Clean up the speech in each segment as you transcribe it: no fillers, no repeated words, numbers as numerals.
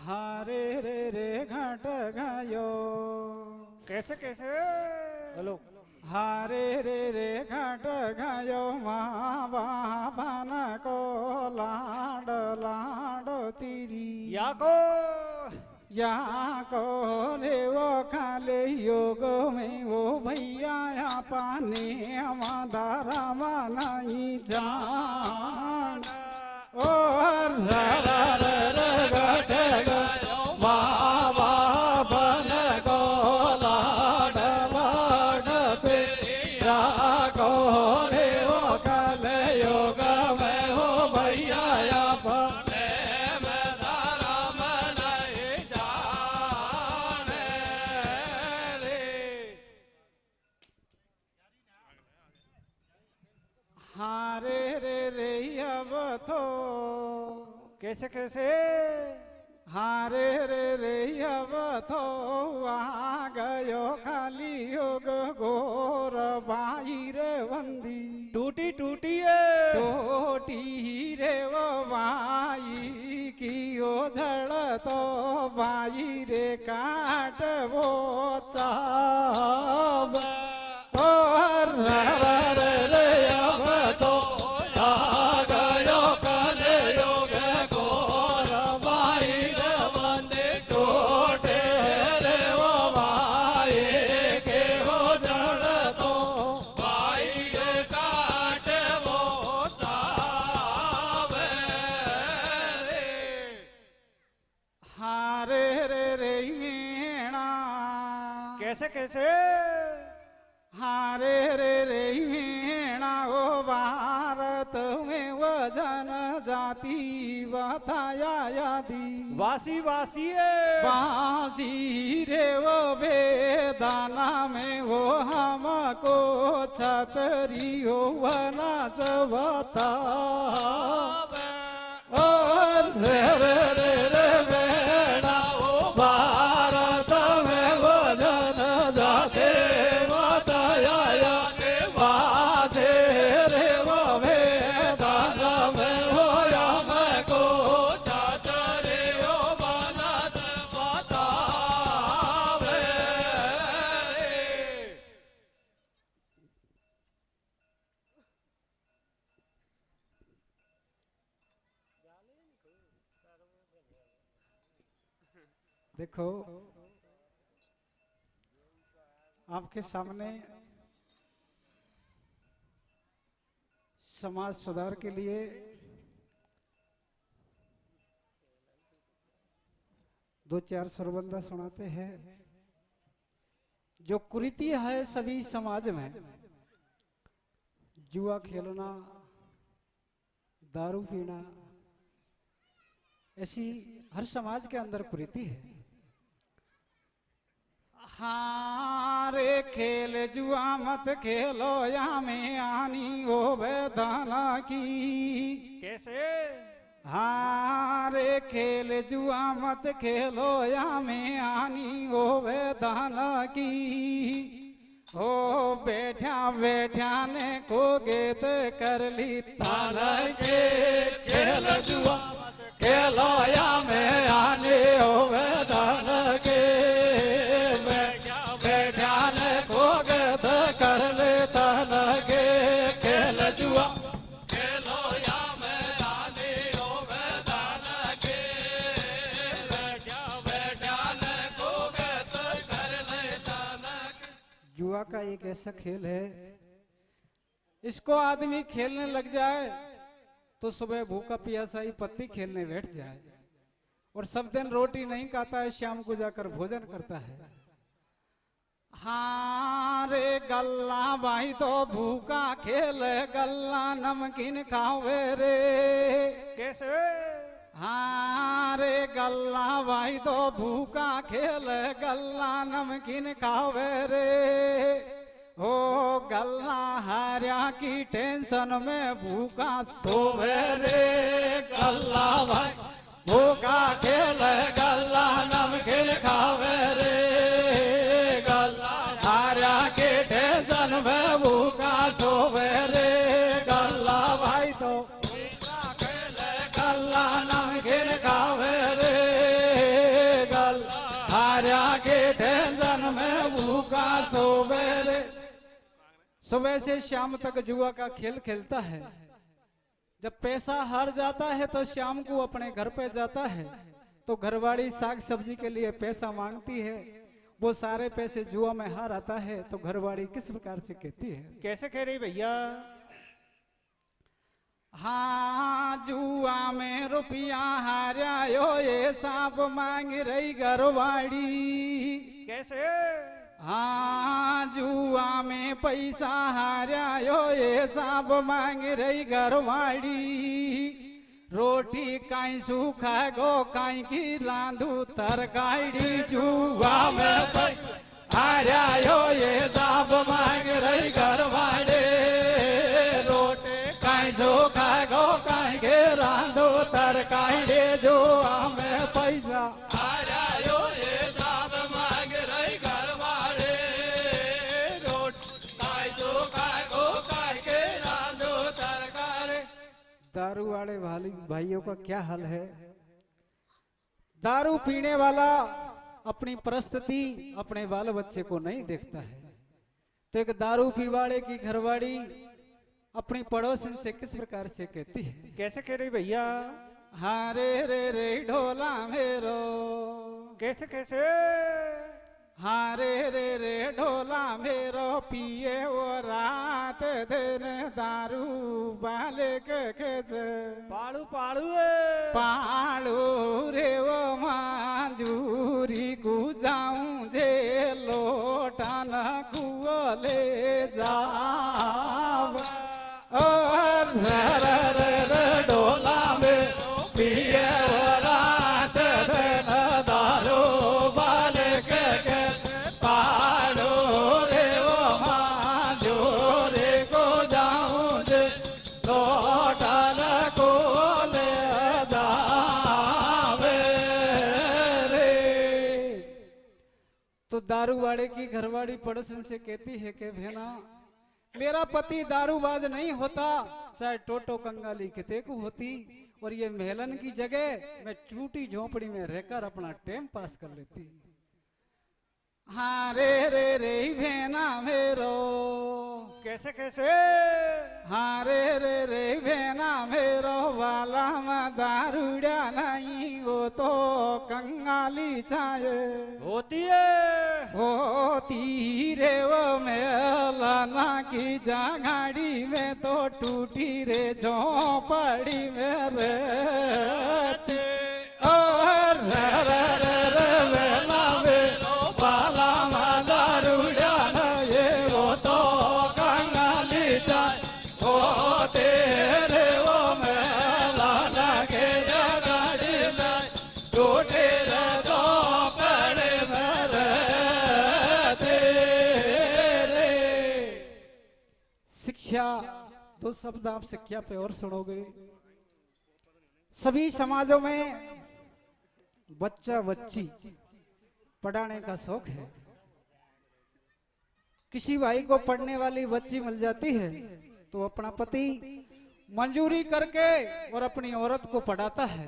हारे रे रे घट गयो। कैसे कैसे? हेलो। हारे रे रे घट गयो माँ बापन को लाड लाड तीरी या को रे वो खाले योग में वो भैया पाने मादारा नहीं जान और हारे रे रे अब तो कैसे कैसे? हारे रे रे अब तो आ गयो खाली योग गोर बाई रे बंदी टूटी टूटी है टोटी रे वो बाई की ओ झड़ तो बाई रे काट वो चाब और कैसे कैसे? हारे रे रे वीणा ओ भारत में वजन जाति बताया यादी वासी वासी है बासी रे वो बेदाना में वो हमको छतरी हो वना सबता और रे रे रे रे बेड़ा ओ भारत में वजन जाते देखो आपके सामने समाज सुधार के लिए दो चार सरबंदा सुनाते हैं। जो कुरीति है सभी समाज में, जुआ खेलना, दारू पीना, ऐसी हर समाज के अंदर कुरीति है। हारे खेल जुआ मत खेलो या में आनी होवे दाना की कैसे? हारे खेल जुआ मत खेलो या में आनी होवे दाना की हो बैठा बैठा ने को गेत कर ली ताना के खेल जुआ खेलो या में आने होवे दाना के कर लेता लगे खेल जुआ खेलो या मैं आने हो मैदान के बैठा को कर लेता लगे। जुआ का एक ऐसा खेल है, इसको आदमी खेलने लग जाए तो सुबह भूखा प्यासा ही पत्ती खेलने बैठ जाए और सब दिन रोटी नहीं खाता है, शाम को जाकर भोजन करता है। हारे गल्ला भाई तो भूखा खेल गल्ला नमकीन खावे रे कैसे? हारे गल्ला भाई तो भूखा खेल गल्ला नमकीन खावे रे हो गल्ला हारिया की टेंशन में भूखा सोवे रे गल्ला भाई भूखा खेल गल्ला नमकीन खावे रे भूखा सोवे रे गल्ला भाई तो गल्ला नमकीन खावे रे सुबह से शाम तक जुआ का खेल खेलता है। जब पैसा हार जाता है तो शाम को अपने घर पे जाता है, तो घरवाली साग सब्जी के लिए पैसा मांगती है। वो सारे पैसे जुआ में हार आता है, तो घरवाली किस प्रकार से कहती है? कैसे कह रही भैया? हाँ, जुआ में रुपया हारायो ये सांप मांग रही घरवाड़ी। कैसे? हाँ, जुआ में पैसा हारायो ये सांप मांग रही घरवाड़ी। रोटी काई सूखा गो काई की रांधू तरकाड़ी। जुआ में पैसा हारायो ये सांप मांग रही घरवाड़ी। रोटी काई सूखा गो काई के रांधू तरकाड़ी। जुआ में पैसा हारायो ये सांप मांग रही घरवाड़ी। रोटी काई सूखा गो काई के रांधू तरकाड़ी। दारू वाले भाइयों का क्या हाल है? दारू पीने वाला अपनी परिस्थिति अपने बाल बच्चे को नहीं देखता है, तो एक दारू पीवाड़े की घरवाड़ी अपनी पड़ोसन से किस प्रकार से कहती है? कैसे कह रही भैया? हाँ रे रे रे ढोला मेरो। कैसे कैसे? हाँ रे रे रे ढोला मेरो पिए वो रात दिन दारू बाले के कैसे। पाड़ू पाड़ू पाड़ू रे वो मांजूरी को जाऊं जे लोटा न कुले जाव। और रे रे रे ढोला में पिए वो रात दिन दारू बाले के कैसे। पाड़ू रे वो मांजूरी को जाऊं जे लोटा न कुले जावे रे। तो दारू वाले की घरवाड़ी पड़ोसन से कहती है कि भेना, मेरा पति दारूबाज नहीं होता, चाहे टोटो कंगाली किते को होती, और ये मेहलन की जगह मैं चूटी झोपड़ी में रहकर अपना टाइम पास कर लेती। हाँ रे रे रे भेना मेरो। कैसे कैसे? हाँ रे रे रे भेना मेरो वाला में दारूड़ा नहीं, वो तो कंगाली चाहे होती है। होती रे वो मेलाना की जागाड़ी में तो टूटी रे झोपड़ी में रहते। और रे रे रे रे वेला मेरो वाला में दारूड़ा नहीं, वो तो कंगाली चाहे होते रे वो मेलाना के जागाड़ी में टूटी रे झोपड़ी में रहते रे। शिक्षा, दो शब्द आप शिक्षा पे और सुनोगे। सभी समाजों में बच्चा बच्ची पढ़ाने का शौक है। किसी भाई को पढ़ने वाली बच्ची मिल जाती है तो अपना पति मंजूरी करके और अपनी औरत को पढ़ाता है।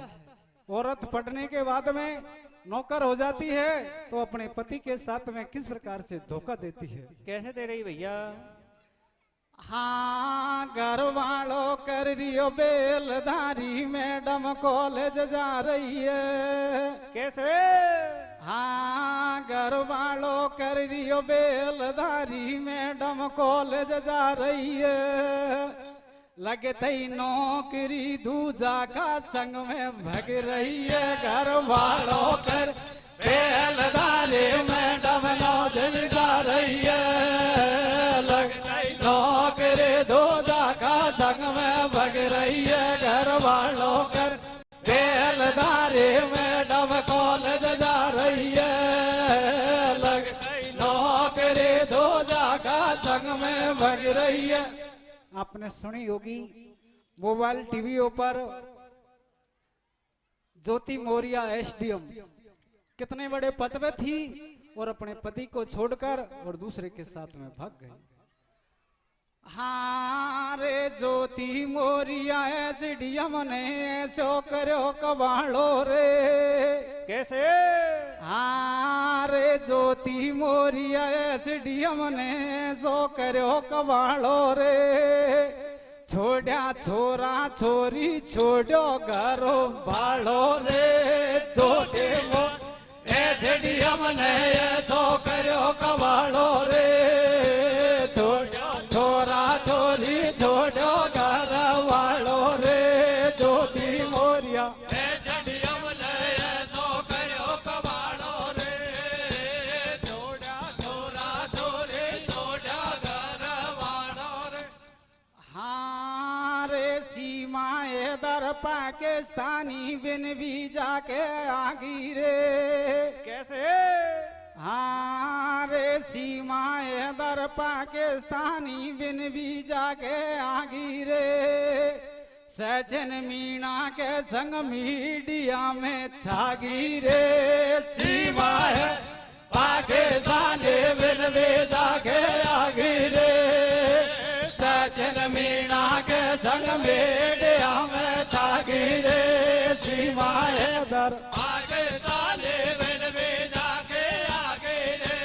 औरत पढ़ने के बाद में नौकर हो जाती है तो अपने पति के साथ में किस प्रकार से धोखा देती है? कैसे दे रही भैया? हाँ, घर वालों कर रियो बेलधारी मैडम कॉलेज जा रही है। कैसे? हाँ, घर वालों कर रियो बेलधारी मैडम कॉलेज जा रही है। लगते ही नौकरी दूजा का संग में भग रही है। घर वालों कर बेलधारी मैडम कॉलेज जा रही है। लगते ही नौकरी दूजा का संग में भग रही है। घर वालों कर बेलधारी मैडम कॉलेज जा रही है। लगते ही नौकरी दूजा का संग में भग रही है। आपने सुनी होगी मोबाइल टीवीओं पर ज्योति मौर्य एसडीएम कितने बड़े पद पे थी और अपने पति को छोड़कर और दूसरे के साथ में भाग गई। हाँ रे ज्योति मौर्य एसडीएम ने ऐसो करो कबाड़ो रे। कैसे? हाँ रे ज्योति मोरिया एसडीएम ने सो करो कबाड़ो रे छोड़ा छोरा छोरी छोड़ो घरो बाड़ो रे छोटे मो एसडीएम ने सो करो कबाड़ो रे छोरा छोरी छोड़ो घर वाड़ो रे ज्योति मोरिया दर पाकिस्तानी बिन वीजा के आगी रे कैसे? हाँ रे सीमाए दर पाकिस्तानी बिन वीजा के आगी रे सजन मीणा के संग मीडिया में छागी रे सीमाए पाकिस्तानी बिन वीजा के आगी रे सजन मीणा के संग मीडिया में छागी रे सीमाए दर पाकिस्तानी बिन वीजा के आगे रे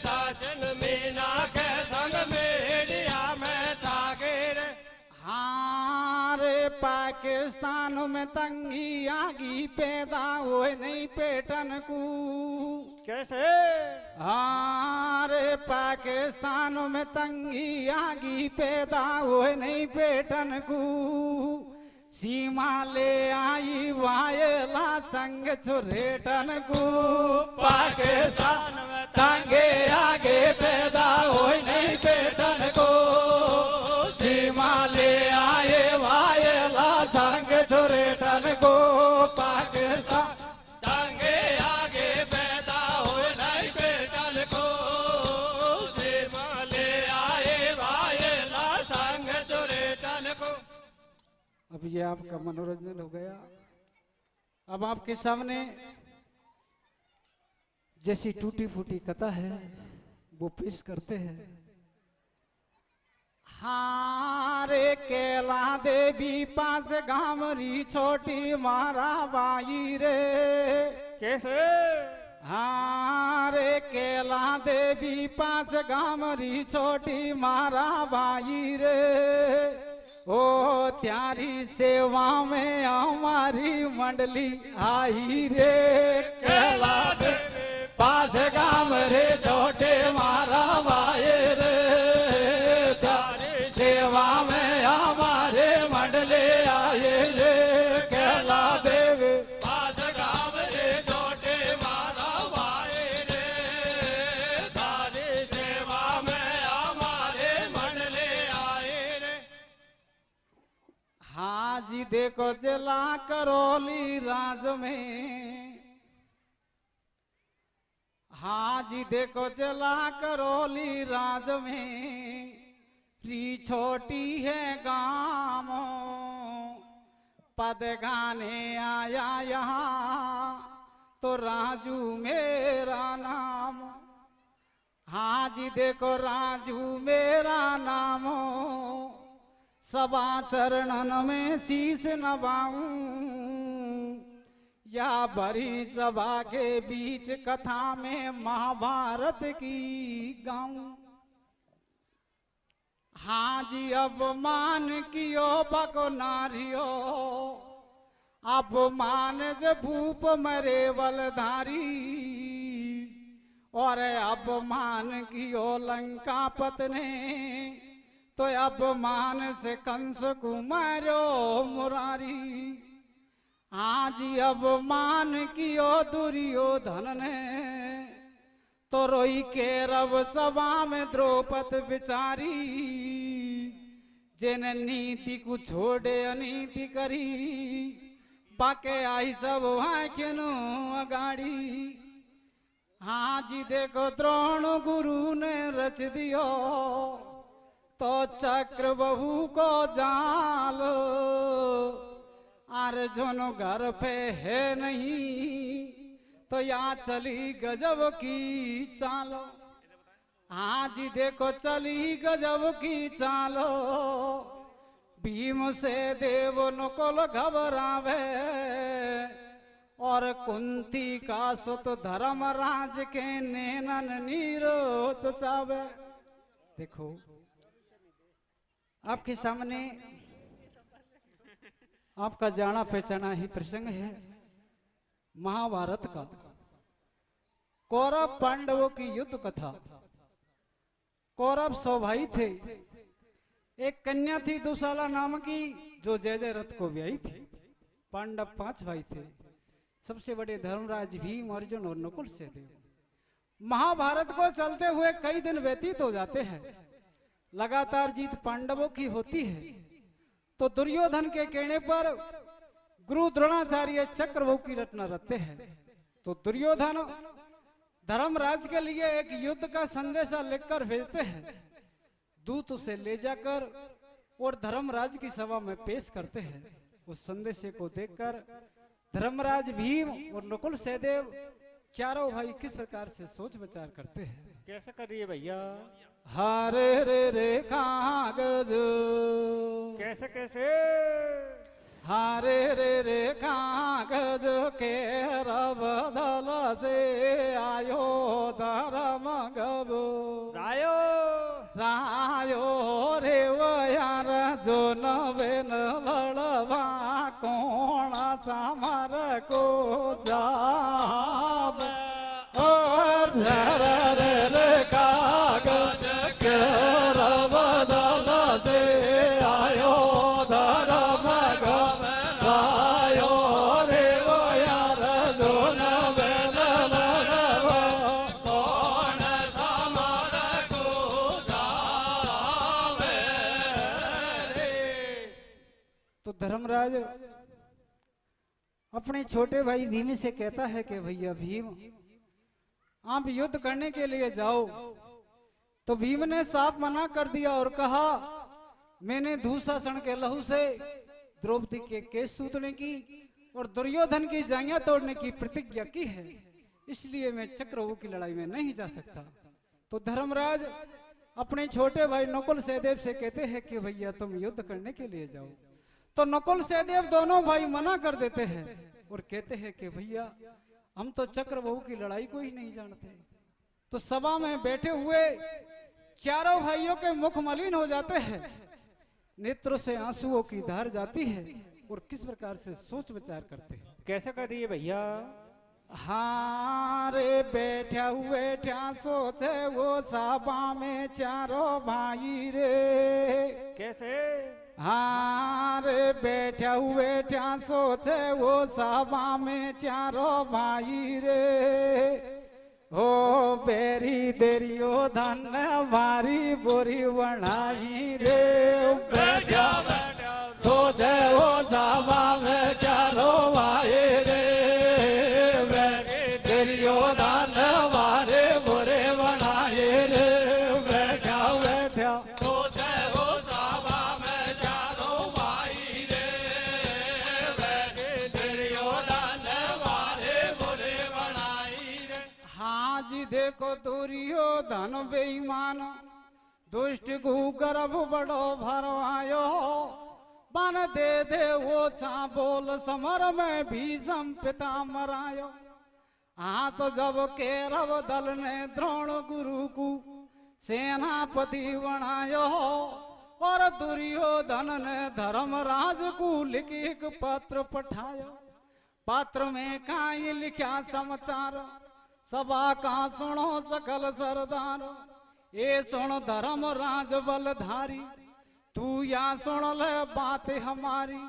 सजन मीना के संग मीडिया में छागे रे हाँ रे पाकिस्तान में तंगी आगी पैदा हो नहीं पेटन को कैसे? हाँ रे पाकिस्तान में तंगी आगी पैदा हो नहीं पेटन को सीमा ले आई वायला संग छुरेटन को पाकिस्तान में तंगे आगे पैदा हो नहीं पेटन को सीमा ले आए वायला संग छुरेटन को पाकिस्तान तंगे आगे पैदा हो नहीं बेटल को सीमा ले आए वायला संग चुरेटन को। अब ये आपका मनोरंजन हो गया। अब आपके सामने जैसी टूटी फूटी कथा है वो पेश करते हैं। हाँ रे केला देवी पास गामरी छोटी मारा बाई रे कैसे? हाँ रे केला देवी पास गामरी छोटी मारा बाई रे ओ त्यारी सेवा में हमारी मंडली आई रे केला देवी पास गाम रे छोटे मारा बाई रे त्यारी सेवा में हमारे मंडली आई रे केला देवी पास गाँव रे छोटे मारा भाई रे तारी सेवा में हमारे मंडले आए रे। हाँ जी देखो जिला करौली राज में हाँ जी देखो जिला करौली राज में प्री छोटी है गाँव पद गाने आया यहाँ तो राजू मेरा नाम हाँ जी देखो राजू मेरा नाम सभा चरणन में शीश नवाऊं या बड़ी सभा के बीच कथा में महाभारत की गाऊं हाँ जी अपमान कियो बको नारियो अपमान से भूप मरे बलधारी और अपमान कियो लंका पतने तो अपमान से कंस कुमारो मुरारी हाँ जी अपमान कियो दुर्योधन ने तो रोई के रव सभा में द्रौपद बिचारी जिन नीति को छोड़े अनीति करी बाके आई सब वहाँ क्यों अगाड़ी हाँ जी देखो द्रोण गुरु ने रच दियो तो चक्र बहू को जाल अर्जुन घर पे है नहीं तो या चली गजब की चालो हाँ जी देखो चली गजब की चालो भीम से देव नकुल घबरावे और कुंती का सुत धर्मराज के नैनन नीरो चुचावे। देखो आपके सामने आपका जाना पहचाना ही प्रसंग है महाभारत का, कौरव पांडवों की युद्ध कथा। कौरव 100 भाई थे, एक कन्या थी दुशाला नाम की जो जय जय रथ को ब्याही थी। पांडव 5 भाई थे, सबसे बड़े धर्मराज भीम, अर्जुन और नकुल सहदेव। महाभारत को चलते हुए कई दिन व्यतीत हो जाते हैं, लगातार जीत पांडवों की होती है। तो दुर्योधन के कहने पर गुरु द्रोणाचार्य चक्रव्यूह की रचना रचते हैं। तो दुर्योधन धर्मराज के लिए एक युद्ध का संदेशा लिखकर भेजते हैं। दूत उसे ले जाकर और धर्मराज की सभा में पेश करते हैं। उस संदेशे को देखकर धर्मराज भीम और नकुल सहदेव चारों भाई किस प्रकार से सोच विचार करते हैं। कैसे करिए भैया? हारे रे कागज, कैसे कैसे? हारे रे कागज के बदल से आयो धर्म गब रायो रायो रे यार जो नवेन लड़वा कौन समर को जाब और रे कागज के बदल से आयो धर्म गब रायो रे यार जो नवेन लड़वा कौन समर को जावे रे। तो धर्मराज अपने छोटे भाई भीम से कहता है कि भैया भीम आप युद्ध करने के लिए जाओ। तो भीम ने साफ मना कर दिया और कहा मैंने दूषासन के लहू से द्रौपदी के केस सूतने की और दुर्योधन की जांघें तोड़ने की प्रतिज्ञा की है, इसलिए मैं चक्रव्यूह की लड़ाई में नहीं जा सकता। तो धर्मराज अपने छोटे भाई नकुल सहदेव से कहते हैं कि भैया तुम युद्ध करने के लिए जाओ। तो नकुल सहदेव दोनों भाई मना कर देते हैं और कहते हैं कि भैया हम तो चक्रव्यूह की लड़ाई को ही नहीं जानते। तो सभा में बैठे हुए चारों भाइयों के मुख मलिन हो जाते हैं, नेत्रों से आंसुओं की धार जाती है और किस प्रकार से सोच विचार करते हैं। कैसे करिए भैया? हारे बैठा हुए ठा सोचे वो सभा में चारों भाई रे। कैसे? हारे बैठा हुए ठा सोचे वो सभा में चारों भाई रे। हो बेरी देरियो धन भारी बोरी बनाई रे। बैठा सोचे वो सभा में चारों भाई रे। देरियो धन भारी बोरे बनाए रे। बैठा बैठा सोचे हो सभा में चारों भाई रे। दुर्योधन वाले बुरे बनाई रे। हाँ जी देखो दुर्योधन बेईमान दुष्ट को गर्भ बड़ो भरवायो। बन दे वो चा बोल समर में भीषम पिता मरायो। हाँ तो जब केरव दल ने द्रोण गुरु को सेनापति बनायो और दुर्योधन ने धर्मराज को लिख एक पत्र पठायो। पत्र में काई लिखा समाचार सभा का सुनो सकल सरदार। ये सुन धर्मराज बलधारी तू या सुन ले बात हमारी।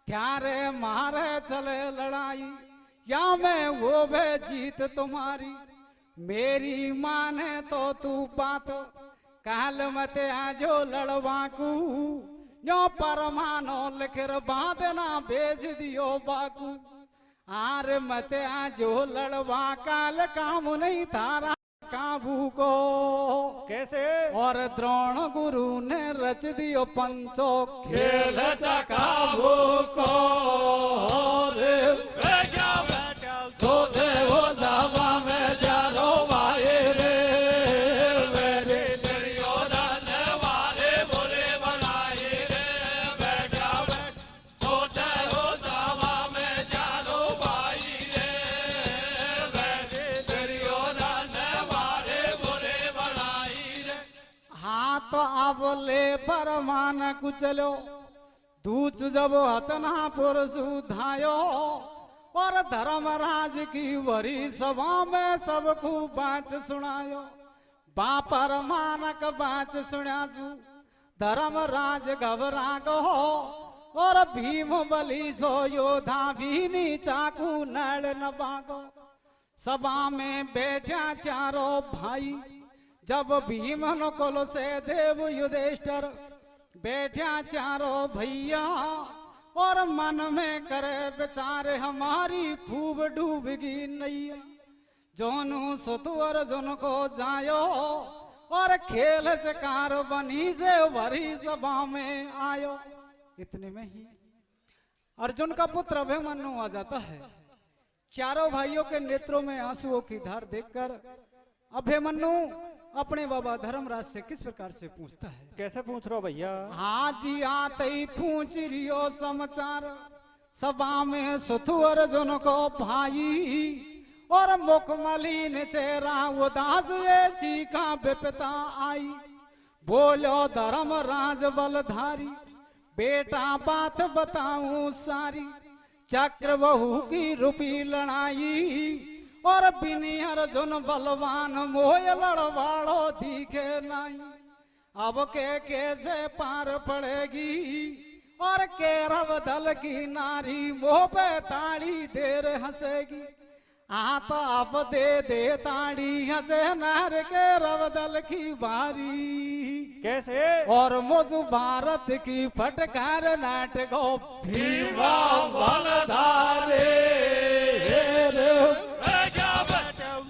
त्यारे मारे चले लड़ाई या मैं वो वे जीत तुम्हारी। मेरी माने तो तू बात काल मत आजो लड़वाकू। जो परमानो लिखर बांधना भेज दियो बाकू। आर मत आजो लड़वा काल काम नहीं थारा काबू को। कैसे? और द्रोण गुरु ने रच दियो पंचो खेल चकाबू को रे। बैठा बैठा सोचे हो सभा में चारों भाई रे। दुर्योधन वाले बुरे बनाए रे। बैठा बैठा सोचे हो सभा में चारों भाई रे। परमान कुचलो दूच जब हतनापुर सुधायो और धर्मराज की वरी सभा में सबको बाँच सुनायो। बापर मानक बाँच सुनासु धर्मराज घबरा गो और भीम बलि सो योधा भीनी चाकू नड़ न बागो। सभा में बैठा चारों भाई जब भीम नकुल से देव युधिष्ठिर बैठा चारों भैया और मन में करे विचार हमारी खूब डूबगी नैया। जोनु सुतुअर जुन को जायो और खेल शिकार बनी से भरी सभा में आयो। इतने में ही अर्जुन का पुत्र अभिमन्यु आ जाता है। चारों भाइयों के नेत्रों में आंसुओं की धार देखकर अभिमन्यु अपने बाबा धर्मराज से किस प्रकार से पूछता है। कैसे पूछ रहे हो भैया? हाँ जी आते ही पूछ रियो समाचार सभा में सुतु अर्जुन को भाई और मुखमलिन चेहरा उदास ऐसी का विपता आई। बोलो धर्मराज बलधारी बेटा बात बताऊं सारी चक्र बहू की रूपी लड़ाई और बिनी अर्जुन बलवान मोय लड़वाड़ो दिखे नहीं। अब के कैसे पार पड़ेगी और केरव दल की नारी मोह पे ताड़ी देर हंसेगी। तो अब दे ताड़ी हंसे नार के रव दल की बारी। कैसे? और मुझ भारत की फटकार नाटको भीमा बलधारे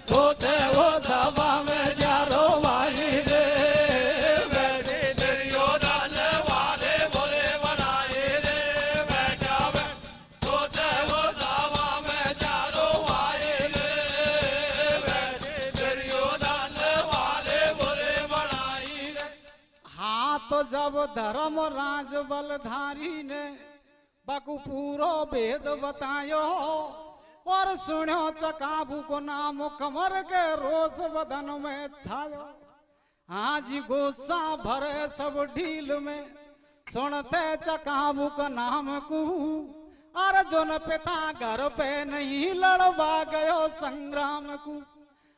सोते वो सभा में चारों भाई रे बैठे दुर्योधन वाले बोले बनाए रे बैठा में सोते वो सभा में चारों भाई रे बैठे दुर्योधन वाले बोले बनाई रे। हाँ तो जब धर्मराज बलधारी ने बकु पूरो भेद बतायो और सुनो चकाबू को नाम कमर के रोज बदन में छायो। आज गुस्सा भरे सब ढील में सुनते चकाबू का नाम कू अर्जुन पिता घर पे नहीं लड़वा गयो संग्राम को।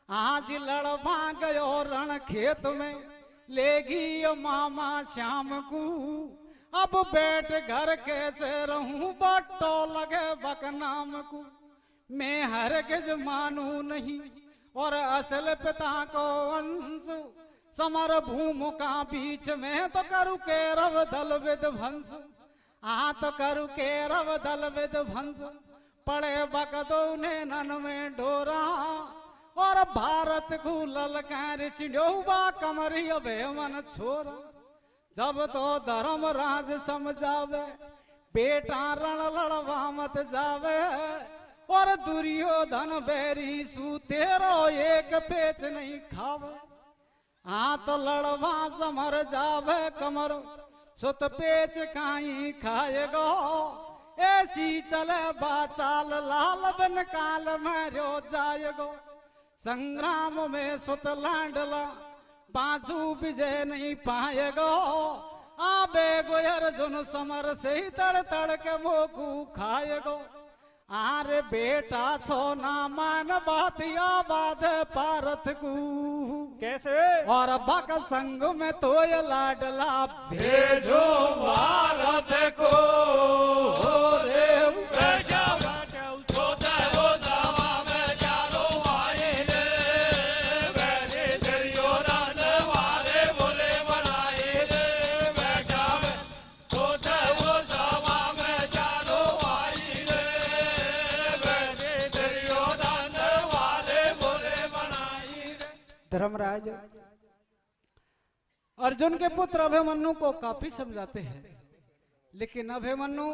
आज लड़वा गयो रण खेत में लेगी मामा श्याम को। अब बैठ घर कैसे रहूं बट्टो लगे बकनाम को। मैं हरगिज मानू नहीं और असल पिता को अंश समर भूमि का बीच में तो करू केरव दल विध्वंस। तो करू केरव दल विध्वंस पड़े बकदो ने नन में डोरा और भारत को ललकार चिड़ौबा कमरी मन छोरा। जब तो धर्मराज समझावे बेटा रण लड़वा मत जावे और दुर्योधन बैरी सू तेरो एक पेच नहीं खावे। तो लड़वा समर जावे कमर सुत पेच काई खाएगो। ऐसी चले बाचाल लाल बन काल मारो जाएगो। संग्राम में सुत लांडला बाजू विजय नहीं पाएगो। आबे गो अर्जुन समर से ही तड़ तड़ के मोकू खाएगो। आरे बेटा छो ना मान बातिया बाध पारथ को। कैसे? और बक संग में तो ये लाडला भेजो भारत को रे बैठा सोते वो सभा में चारों भाई रे बैठे दुर्योधन वाले बोले बनाए रे बैठा में सोते वो सभा में चारों भाई रे बैठे दुर्योधन वाले बोले बनाई रे। धर्मराज अर्जुन के पुत्र अभिमन्यु को काफी समझाते हैं लेकिन अभिमन्यु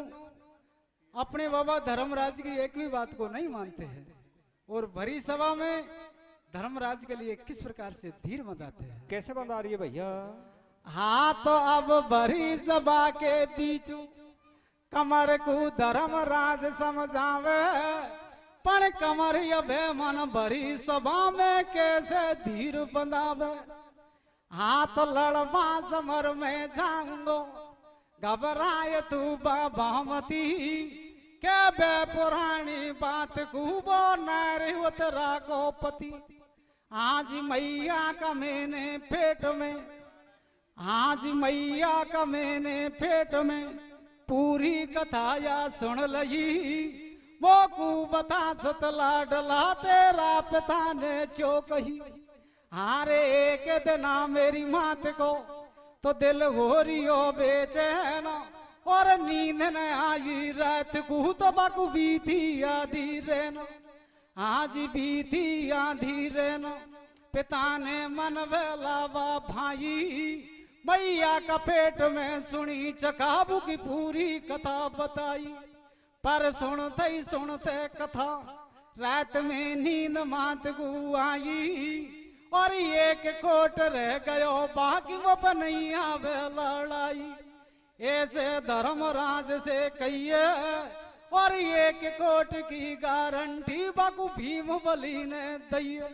अपने बाबा धर्मराज की एक भी बात को नहीं मानते हैं और भरी सभा में धर्मराज के लिए किस प्रकार से धीर बंधाते हैं। कैसे बंधा रही है भैया? हाँ तो अब भरी सभा के बीच कमर को धर्मराज समझावे पण कमर अभे मन भरी सभा में कैसे धीर बंधावे। हाथ लड़वा समर में जाऊंगो घबराए तू बाबामती के बे पुरानी बात खूबो नारी उतरा को पति आज मैया का मैंने पेट में आज मैया का मैंने पेट में पूरी कथा या सुन लई वो को बता सतला डला तेरा पिता ने चो कही हारे एक दिना मेरी मात को तो दिल हो रियो बेचैन और नींद न आई रात को तो बकु बीती आधी रेन आज बीती आधी रेन पिता ने मन वेलावा भाई मैया का पेट में सुनी चकाबू की पूरी कथा बताई पर सुनते कथा रात में नींद मात को आई और एक कोट रह गयो बाकी वो नहीं आवे लड़ाई ऐसे धर्मराज से कहिए और एक कोट की गारंटी बाकू भीम बली ने दिए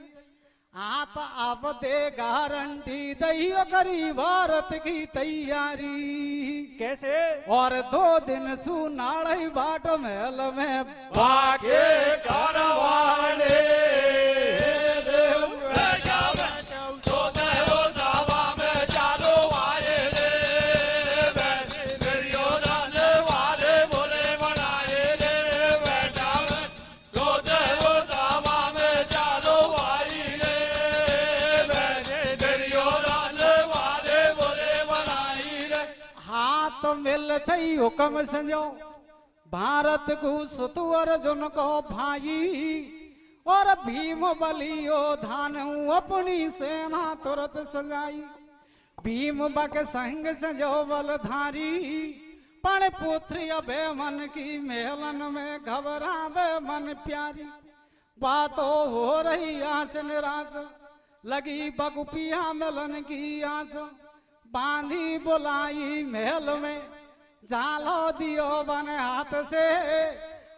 आत आप दे गारंटी दइयो करी भारत की तैयारी कैसे और 2 दिन सुनाड़ी बाट महल में भागे करवाने थई हुक्म संजो भारत को सुतु अर्जुन को भाई और भीम बलियो धान अपनी सेना तुरंत सजाई भीम बक संग संजो बलधारी पण पुत्री अबे मन की मेलन में घबरावे मन प्यारी बातों हो रही आस निराश लगी बगुपिया मिलन की आस बांधी बुलाई महल में जालो दियो बन हाथ से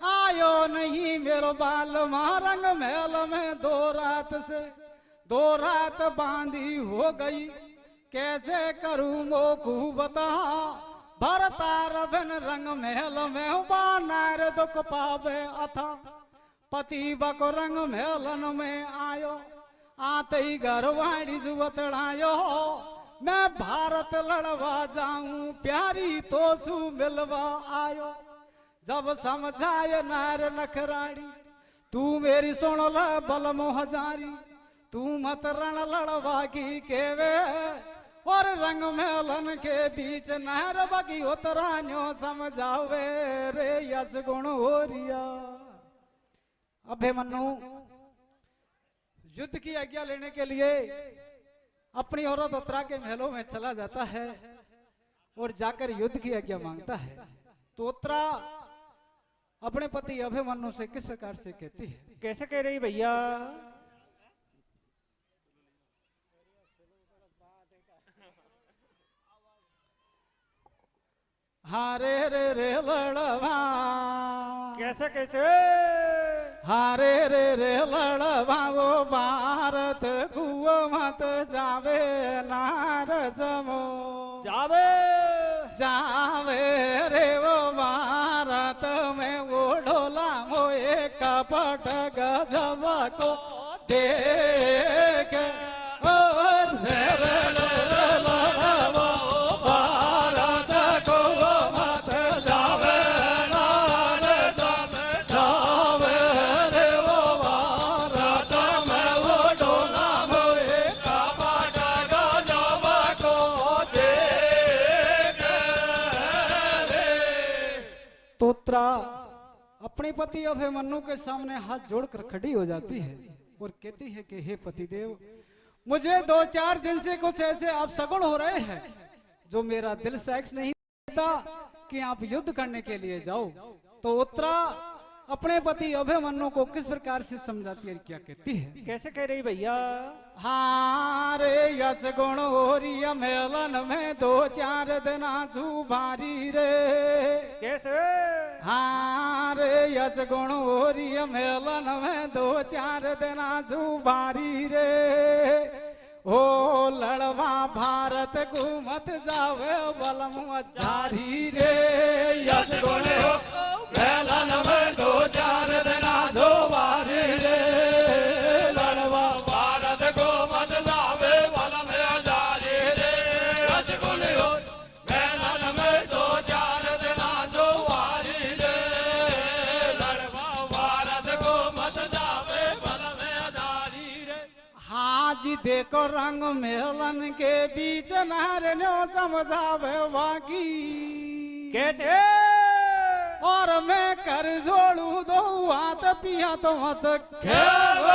आयो नहीं मेरो बाल रंग महल में 2 रात बांधी हो गई कैसे करूं वो को बता भरता रवन रंग महल में बानर दुख पावे अथा पति बको रंग महलन में आयो आते ही घरवाड़ी जुवतड़ायो मैं भारत लड़वा जाऊं प्यारी तो सु मिलवा आयो जब समझाए नार नखराड़ी तू मेरी सुन ल बल मोहजारी तू मत रण लड़वा की केवे और रंग मेलन के बीच नहर बगी उतरान्यो समझावे रे यस गुण हो रिया अभिमन्यु युद्ध की आज्ञा लेने के लिए अपनी औरत उत्तरा के महलों में चला जाता है और जाकर युद्ध की आज्ञा मांगता है तो उत्तरा अपने पति अभिमन्यु से किस प्रकार से कहती है कैसे कह रही भैया हारे रे रे लड़वा कैसे कैसे हारे रे रे लड़वा वो भारत कुओ मत जावे नार समो जावे जावे रे वो भारत में वो ढोला मोए कपट गजब को देख और रे रे लड़वा भारत कुओ मत जावे नार समो जावे रे वो भारत में वो ढोला मोए कपट गजब को देख तो उत्तरा अपने पति अभिमन्यु के सामने हाथ जोड़कर खड़ी हो जाती है और कहती है कि हे पतिदेव मुझे 2-4 दिन से कुछ ऐसे अपशगुन हो रहे हैं जो मेरा दिल साक्ष नहीं देता कि आप युद्ध करने के लिए जाओ तो उत्तरा अपने पति अभिमन्यु को किस प्रकार से समझाती है क्या कहती है कैसे कह रही भैया हारे यस गुण हो रही मेलन में 2-4 दिन आंसू भारी रे कैसे हारे यस गुण हो रही मेलन में 2-4 दिन आंसू भारी रे हो लड़वा भारत घूमत जावे बलम जारी रे यश गुण हो मेलन में दो चार दिना दो बारी रे लड़वा भारत को मत जावे बल में जारी रे यश गुण हो मेलन में दो चार दिना दो बारी रे लड़वा भारत को मत जावे बल में जारी रे। हाँ जी देखो रंग मेलन के बीच नारनो समझावे बाकी कैसे और मैं कर जोड़ू दो हाथ पिया तो मत खेल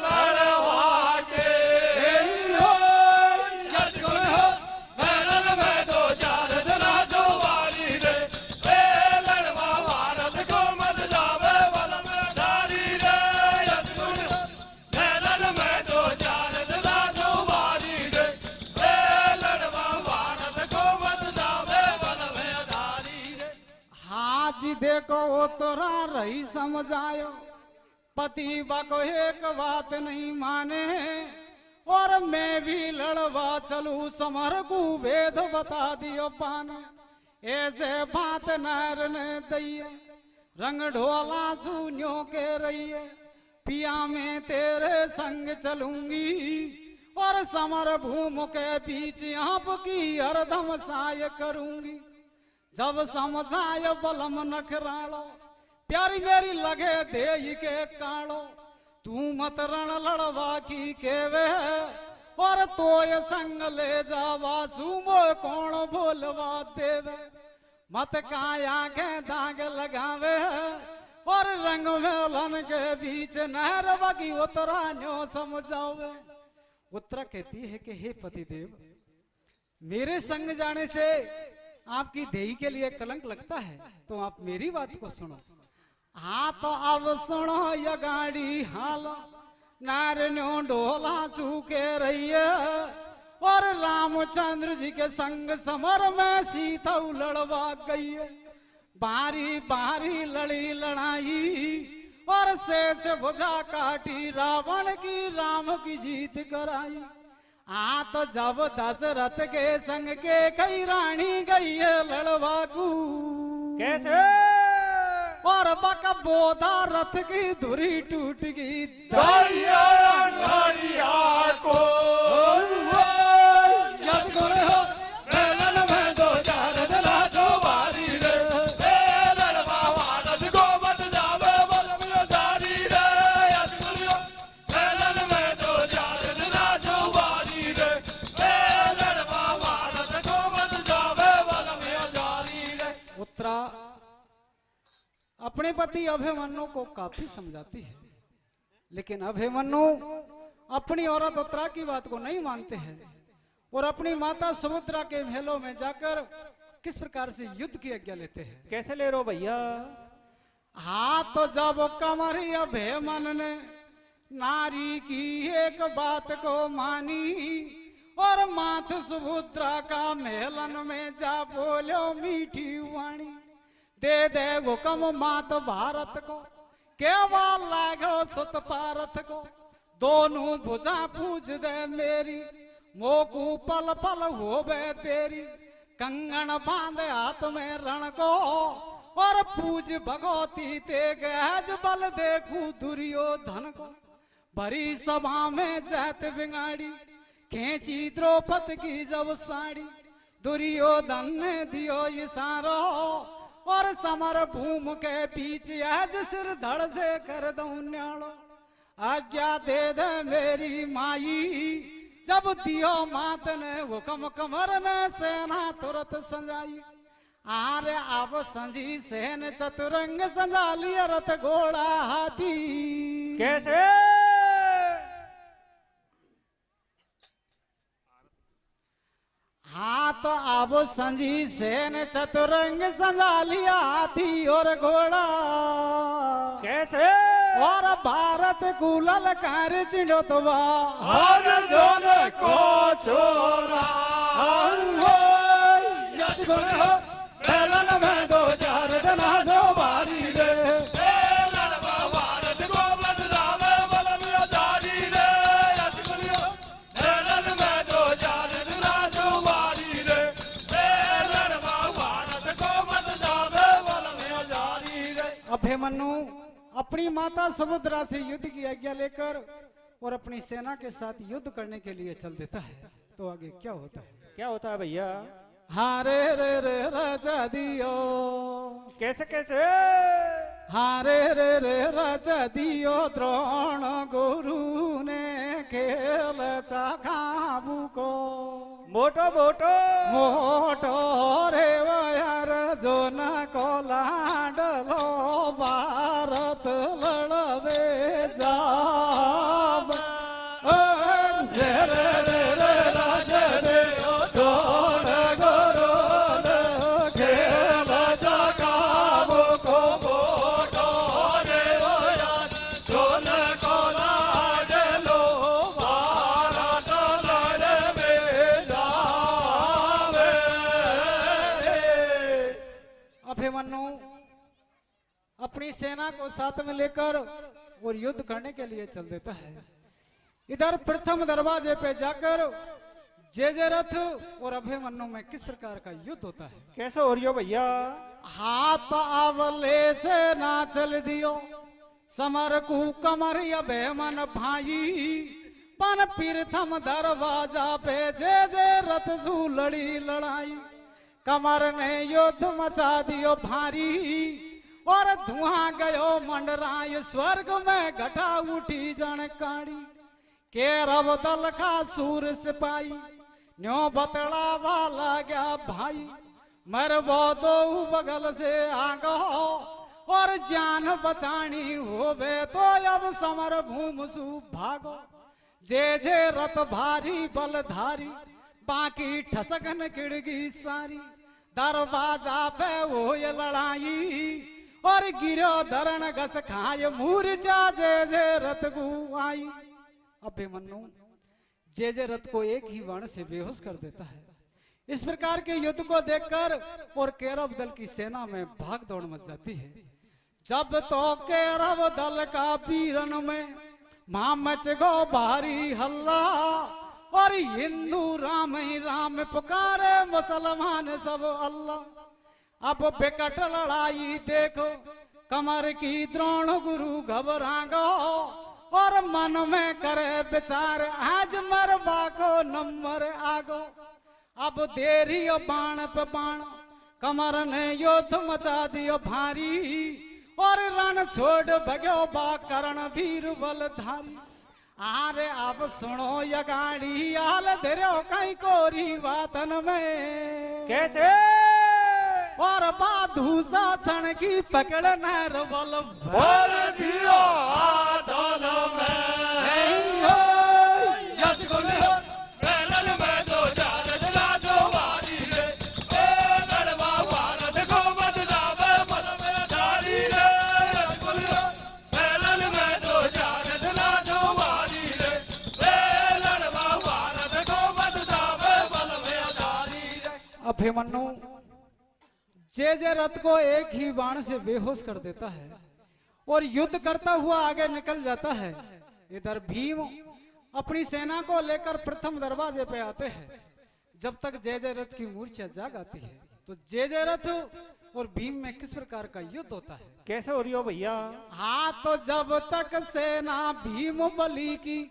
लड़वा के यश गुण हो मेलन में दो चार दिना दो बारी रे लड़वा भारत को मत जावे बल में जारी रे यश गुण हो मेलन में दो चार दिना दो बारी रे लड़वा भारत को मत जावे बल में जारी रे। हाँ जी देखो वो तोरा रही समझायो पति को एक बात नहीं माने और मैं भी लड़वा चलू समर को वेद बता दियो पाने ऐसे बात नर ने दैये रंग ढोला सुनियो के रहिए पिया में तेरे संग चलूंगी और समर भूमि के बीच आपकी हरदम साय करूंगी जब समझाय बलम नखरालो प्यारी मेरी लगे दे के कालो तू मत रण लड़वा की केवे और तो ये संग ले जावा सुमो कौन बोलवा देवे मत काया के दाग लगावे और रंग मेलन के बीच नहर बगी उतरा न्यो समझावे। उत्तरा कहती है कि हे पतिदेव मेरे संग जाने से आपकी देही के लिए कलंक लगता है तो आप मेरी बात को सुनो। हाँ तो अब सुनो ये गाड़ी हाल नारन्यो ढोला चूके रही है और रामचंद्र जी के संग समर में सीता लड़वा गई है बारी बारी लड़ी लड़ाई और शेष भुजा काटी रावण की राम की जीत कराई। हाँ तो जब दशरथ के संग के कई रानी गई है लड़वा को कैसे और बक बोधा रथ की धुरी टूट गई दाइया नारिया को यश गुण हो मेलन में दो चार दिना दो बारी रे लड़वा भारत को मत जावे बल में जारी रे यश गुण हो मेलन में दो चार दिना दो बारी रे लड़वा भारत को मत जावे बल में जारी रे। उत्तरा अपने पति अभिमन्यु को काफी समझाती है लेकिन अभिमन्यु अपनी औरत उत्तरा की बात को नहीं मानते हैं और अपनी माता सुभद्रा के महलों में जाकर किस प्रकार से युद्ध की आज्ञा लेते हैं। कैसे ले रो भैया हाँ तो जब कमरी अभिमन्यु ने नारी की एक बात को मानी और मात सुभद्रा का मेलन में जा बोलो मीठी वाणी दे दे हुक्म मात भारत को केवल लागो सुत पारथ को दोनों भुजा पूज दे मेरी मोकू पल पल होवे तेरी कंगन बांध हाथ में रण को और पूज भगवती ते गज बल देखू दुर्योधन को भरी सभा में जहत बिगाड़ी खेची द्रौपदी की जब साड़ी दुर्योधन ने दियो इशारो और समर भूमि के पीछे आज सिर धड़ से कर दो न्यालो आज्ञा दे दे मेरी माई जब दियो मात ने हुक्म कमर ने सेना तुरंत संजाई आरे अब संजी सेन चतुरंग संजा लिया रथ घोड़ा हाथी कैसे हाँ तो अब संजी सेन चतुरंग संजा लिया हाथी और घोड़ा कैसे और भारत कुलल कार्य चिंडोतवा हर जोन को छोरा यश गुण हो मेलन में दो चार दिना दो बारी रे लड़वा भारत को मत जावे बल में जारी रे यश गुण हो मेलन अपनी माता सुभद्रा से युद्ध की आज्ञा लेकर और अपनी सेना के साथ युद्ध करने के लिए चल देता है। तो आगे क्या होता है? क्या होता है भैया? हारे रे रे राजा दियो, कैसे कैसे? हारे रे रे राजा दियो, द्रोण गुरु ने खेल चाकाबू को। मोटो मोटो मोटो रे यार जो न को लाडलो, भारत लड़वे जाब। रे रे रे रे राजा दियो, द्रोण गुरु ने खेल चाकाबू को। मोटो रे यार जो न को लाडलो, भारत लड़वे जावे। अभिमन्यु अपनी सेना को साथ में लेकर और युद्ध करने के लिए चल देता है। इधर प्रथम दरवाजे पे जाकर जय रथ और अभिमन्यु में किस प्रकार का युद्ध होता है? कैसे हो रही हो भैया? हाथ आवले से ना चल दियो, समर कु कमर अभिमन भाई। पन प्रथम दरवाजा पे जय रथ जू लड़ी लड़ाई। कमर ने युद्ध मचा दियो भारी, और धुआं गयो मंडराय। स्वर्ग में घटा उठी जनकाड़ी, के रब दल का सूर सिपाही। न्यो बतलावा लगा भाई, मरबो दो बगल से आगो, और जान बचानी होवे तो अब समर भूम सु भागो। जे रथ भारी बलधारी, बाकी ठसकन किड़गी सारी। दरवाजा पे वो ये लड़ाई, और गिरो धरण घस खाए। मूर्छा जे रथ को आई। अभिमन्यु जे रथ को एक ही बाण से बेहोश कर देता है। इस प्रकार के युद्ध को देखकर और कैरव दल की सेना में भाग दौड़ मच जाती है। जब तो कैरव दल का वीरन में मां मच गो भारी हल्ला, और हिंदू राम ही राम पुकारे, मुसलमान सब अल्लाह। अब बेकट लड़ाई देखो, कमर की द्रोण गुरु घबरा गो, और मन में करे विचार, आज मरबा को नंबर आगो। अब देरी बाण पे बाण, कमर ने युद्ध मचा दियो भारी, और रण छोड़ भगो बा करण वीर बलधारी। आरे अब सुनो ये गाड़ी आल धरो कहीं कोरी वातन में। कैसे? और बाधू शासन की पकड़ नर बल भर दियो हाथन में। यस गुलियो मेलन में दो चार जना जो वारी रे। ए लड़वा भारत को मत जावे मन में धारी रे। यस गुलियो मेलन में दो चार जना जो वारी रे। ए लड़वा भारत को मत जावे मन में धारी रे। अभिमन्यु जय रथ को एक ही बाण से बेहोश कर देता है, और युद्ध करता हुआ आगे निकल जाता है। इधर भीम अपनी सेना को लेकर प्रथम दरवाजे पे आते हैं। जब तक जय रथ की मूर्छा जाग आती है, तो जय रथ और भीम में किस प्रकार का युद्ध होता है? कैसे हो रही हो भैया? हाँ, तो जब तक सेना भीम बली की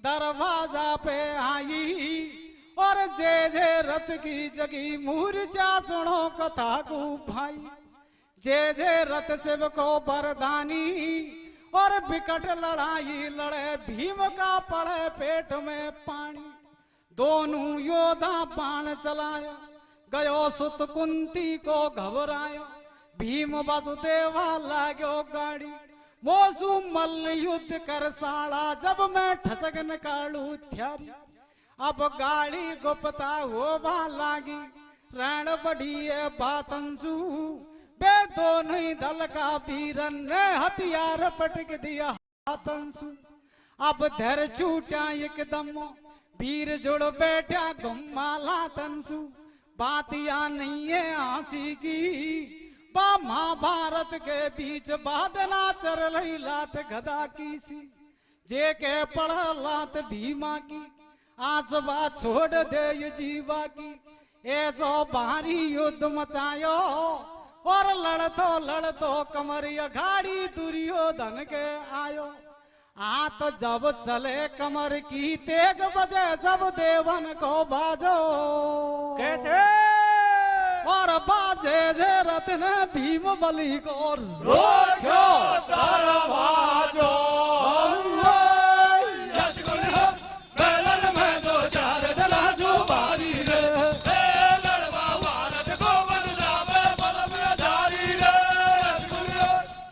दरवाजा पे आई, और जय रथ की जगी मूर्छा सुनो कथा को भाई। जय रथ शिव को बरदानी, और विकट लड़ाई लड़े। भीम का पड़े पेट में पानी, दोनों योद्धा बाण चलाया। गयो सुत कुंती को घबराया, भीम वसुदेवा लागो गाड़ी। मोसू मल्ल युद्ध कर साड़ा, जब मैं ठसक निकालू थ्यारी। अब गाड़ी गुप्ता होवा लागी, रण बढ़ी बातंसु। बे दोनों ही दल का वीरन ने हथियार पटक दिया हाथंसु। अब धर छूटा एकदम, वीर जुड़ बैठा गुम्माला तंसु। बातिया नहीं है आंसी की, बा महाभारत के बीच बादना चर रही लात गदा की सी। जे के पढ़ लात भीमा की, आसबा छोड़ दे जीवा की। ऐसो भारी युद्ध मचायो, और लड़तो कमरिया गाड़ी दुर्योधन के आयो। तो जब चले कमर की तेग बजे सब देवन को बाजो। कैसे और बाजे जे रत्न भीम बलि को रोक्यो दरवाजो। यशगुल हो बेलन में दो चार जना जो बारी रे। लड़वा भारत को बन जावे बल में जारी रे। यशगुल हो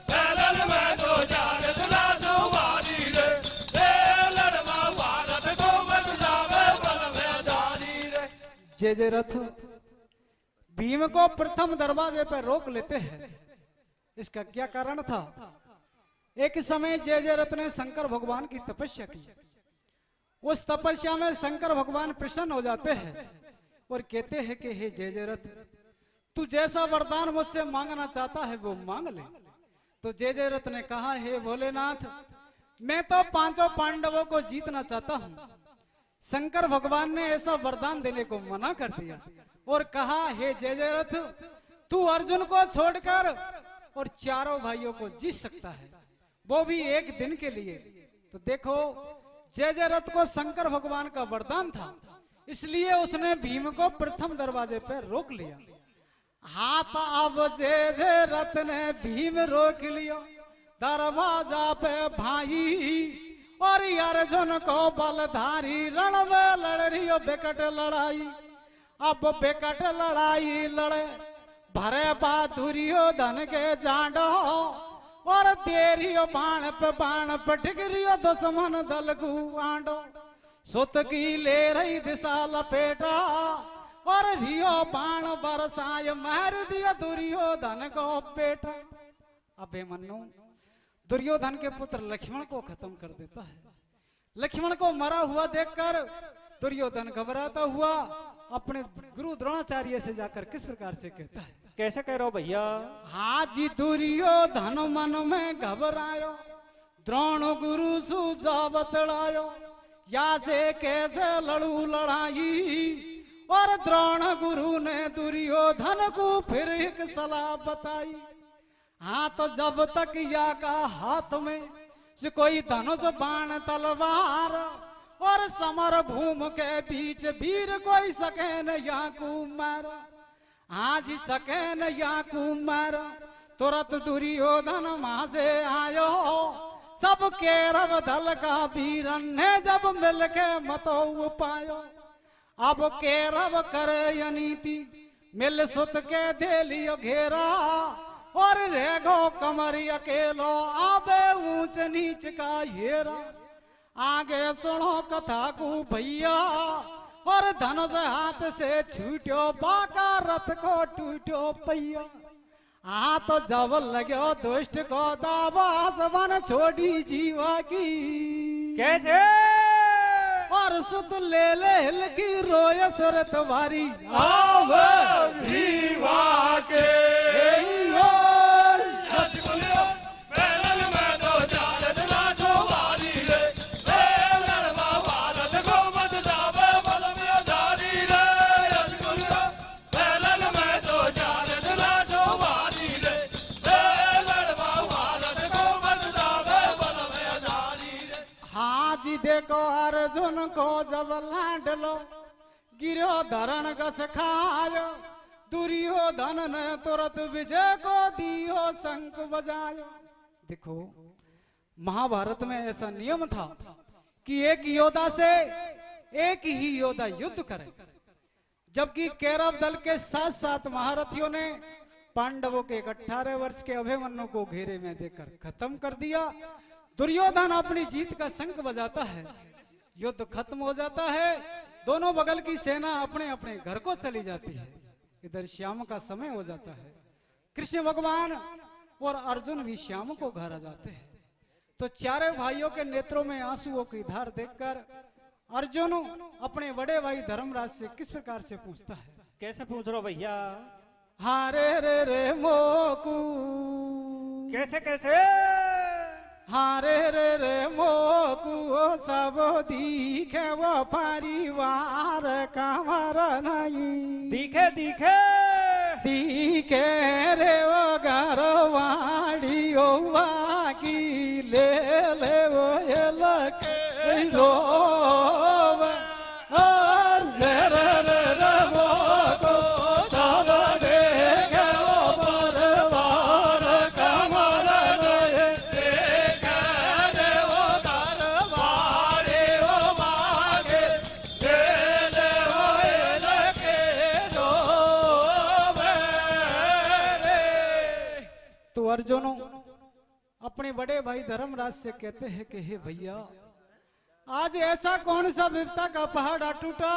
बेलन में दो चार जना जो बारी रे। लड़वा भारत को बन जावे बल में जारी रे। जे रथ भीम को प्रथम दरवाजे पर रोक लेते हैं। इसका क्या कारण था? एक समय जय रथ ने शंकर भगवान की तपस्या की। उस तपस्या में शंकर भगवान प्रसन्न हो जाते हैं और कहते हैं कि हे जय रथ, तू जैसा वरदान मुझसे मांगना चाहता है वो मांग ले। तो जय रथ ने कहा, हे भोलेनाथ, मैं तो पांचों पांडवों को जीतना चाहता हूं। शंकर भगवान ने ऐसा वरदान देने को मना कर दिया और कहा, हे जय रथ, तू अर्जुन को छोड़कर और चारों भाइयों को जीत सकता है, वो भी एक दिन के लिए। तो देखो, जय रथ को शंकर भगवान का वरदान था, इसलिए उसने भीम को प्रथम दरवाजे पर रोक लिया। हाथ अब जय रथ ने भीम रोक लिया दरवाजा पे भाई। और अर्जुन को बलधारी रण में लड़ रही हो बेकट लड़ाई। अब बेकट लड़ाई लड़े भरे दुर्योधन के जांडो। और तेरियो बाण पे बाण पटक रियो दुश्मन दल को आंडो। सुत की ले रही दिशा लपेटा और रियो बाण बरसाय मार दियो दुर्योधन को बेटा। अबे मन्नू दुर्योधन के पुत्र लक्ष्मण को खत्म कर देता है। लक्ष्मण को मरा हुआ देखकर दुर्योधन घबराता हुआ अपने गुरु द्रोणाचार्य से जाकर किस प्रकार से कहता है? कैसे कह रहे हो भैया? हाँ जी, दुर्योधन मन में घबरायो, द्रोण गुरु सुझाव बतलायो, या से कैसे लड़ू लड़ाई। और द्रोण गुरु ने दुर्योधन को फिर एक सलाह बताई। हाँ, तो जब तक या का हाथ में से कोई धनुष बाण तलवार और समर भूमि के बीच वीर कोई सके न या कुमार। हाँ जी, सके न या कुमार। तुरंत दुर्योधन वहां से आयो, सब केरव दल का वीरन ने जब मिलके मतो पायो। अब केरव करे नीति मिल सुत के दे लियो घेरा। और रेगो कमरी अकेलो आबे ऊंच नीच का हेरा। आगे सुनो कथा को भैया। और धनुष हाथ से छूटो बाका रथ को टूटो पैया। तो जब लगो दुष्ट को दावास बन छोड़ी जीवा की। कैसे? और सुत ले हिल की रोय सुरत भारी आवे जीवा के। देखो अर्जुन को जब लाडलो गिरो धरण गस खायो। दुर्योधन ने तुरंत विजय को दियो शंख बजायो। देखो, महाभारत में ऐसा नियम था कि एक योद्धा से एक ही योद्धा युद्ध करे। जबकि कौरव दल के 7 महारथियों ने पांडवों के 18 वर्ष के अभिमन्यु को घेरे में देकर खत्म कर दिया। दुर्योधन अपनी जीत का शंख बजाता है, युद्ध खत्म हो जाता है, दोनों बगल की सेना अपने अपने घर को चली जाती है। इधर श्याम का समय हो जाता है। कृष्ण भगवान और अर्जुन भी श्याम को घर आ जाते हैं। तो चारों भाइयों के नेत्रों में आंसुओं की धार देखकर अर्जुन अपने बड़े भाई धर्मराज से किस प्रकार से पूछता है? कैसे पूछ रहे हो भैया? हारे रे मोकू। कैसे कैसे? हारे रे मोकू सब दिखे वो परिवार कमर नहीं। दिखे दिखे दी के रे वो गरवाड़ी ओ वाकी ले ले वो ये लके रो रे रे रे रे वो को चाल दे के वो परवार कमर रे के रे वो गरवाड़ी ओ वाकी ले ले वो ये लके रोवे रे। तो अर्जुन अपने बड़े भाई धर्मराज से कहते हैं कि हे भैया, आज ऐसा कौन सा विपता का पहाड़ आ टूटा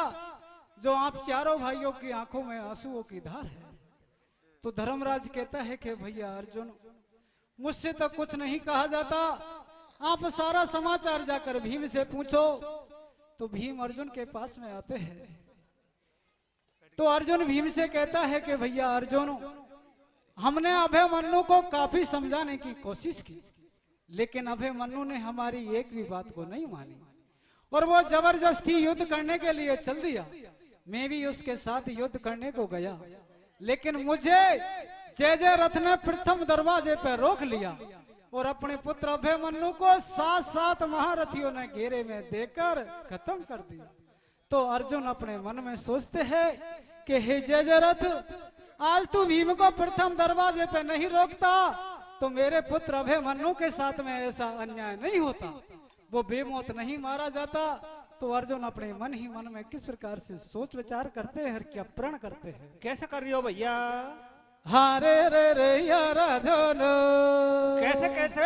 जो आप चारों भाइयों की आंखों में आंसुओं की धार है। तो धर्मराज कहता है कि भैया अर्जुन, मुझसे तो कुछ नहीं कहा जाता, आप सारा समाचार जाकर भीम से पूछो। तो भीम अर्जुन के पास में आते हैं। तो अर्जुन भीम से कहता है कि भैया अर्जुन, हमने अभिमन्यु को काफी समझाने की कोशिश की, लेकिन अभिमन्यु ने हमारी एक भी बात को नहीं मानी और वो जबरदस्ती युद्ध करने के लिए चल दिया। मैं भी उसके साथ युद्ध करने को गया, लेकिन मुझे जय रथ ने प्रथम दरवाजे पर रोक लिया और अपने पुत्र अभिमन्यु को 7 महारथियों ने घेरे में देकर खत्म कर दिया। तो अर्जुन अपने मन में सोचते हैं कि हे जय रथ, आज तू भीम को प्रथम दरवाजे पे नहीं रोकता तो मेरे पुत्र अभिमन्यु के साथ में ऐसा अन्याय नहीं होता, वो बेमौत नहीं मारा जाता। तो अर्जुन अपने मन ही मन में किस प्रकार से सोच विचार करते हैं, क्या प्रण करते हैं। कैसे कर रही हो भैया? हारे रे रे यार अर्जुन, कैसे कैसे?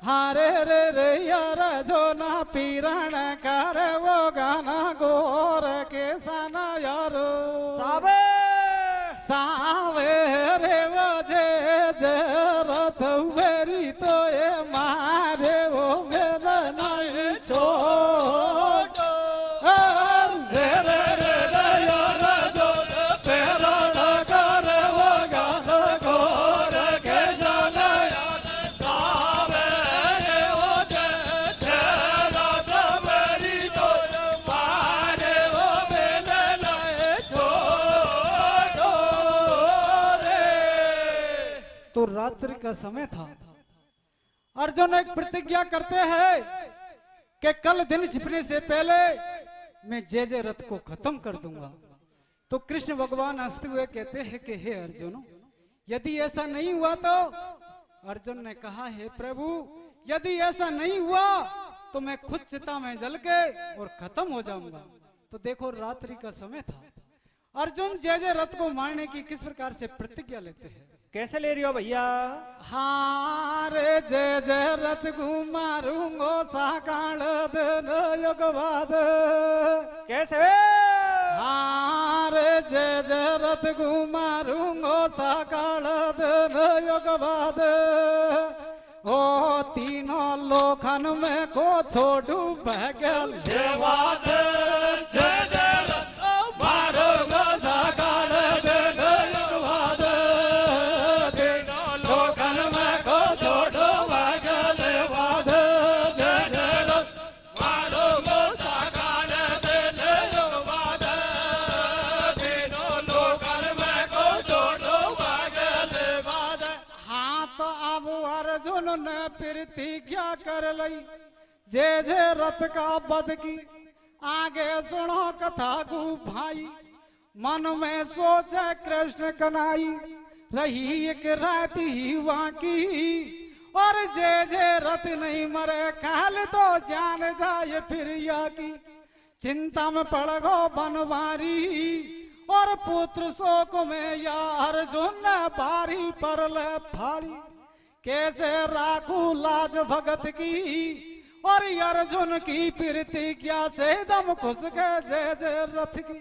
हारे रे रे यार अर्जुन, पीरण कर वो गाना गोर के सना यार साबे सावे रे वो जे रथ वेरी तो ये मारे वो मेरा नहीं छोड़ रे रे रे रे यार जो तेरा कर वो गाना गोर के जाना सावे रे वो तेरा मेरी तो मारे वो मेरे नहीं छोड़ो रे। तो रात्रि का समय था। अर्जुन एक प्रतिज्ञा करते हैं कि कल दिन छिपने से पहले मैं जय रथ को खत्म कर दूंगा। तो कृष्ण भगवान हंसते हुए कहते हैं कि हे अर्जुन, यदि ऐसा नहीं हुआ तो? अर्जुन ने कहा, हे प्रभु, यदि ऐसा नहीं हुआ तो मैं खुद चिता में जल के और खत्म हो जाऊंगा। तो देखो रात्रि का समय था। अर्जुन जय रथ को मारने की किस प्रकार से प्रतिज्ञा लेते हैं। कैसे ले रही हो भैया? हारे जय रथ मारूंगो साकाल दिन युग बाद। कैसे? हारे जय रथ मारूंगो साकाल दिन युग बाद। ओ तीनों लोखन में को छोड़ू बगल देवाद जय जय मारूंगा साकाल दिन युग बाद। तीनों लोकन में को छोड़ो बगल देवाद जय जय मारूंगा साकाल दिन युग बाद। तीनों लोकन में को छोड़ो बगल देवाद। हाँ तो अब अर्जुन ने प्रतिज्ञा कर ली जय रथ का वध की। आगे सुनो कथा को भाई, मन में सोचे कृष्ण कनाई। रही एक रात ही वाकी और जय रथ नहीं मरे काल तो जान जाए फिर या की। चिंता में पड़ गो बनवारी और पुत्र शोक में या अर्जुन ने बारी पर ले फाड़ी। कैसे राखू लाज भगत की और अर्जुन की प्रतिज्ञा से दम खुश गए जय रथ की।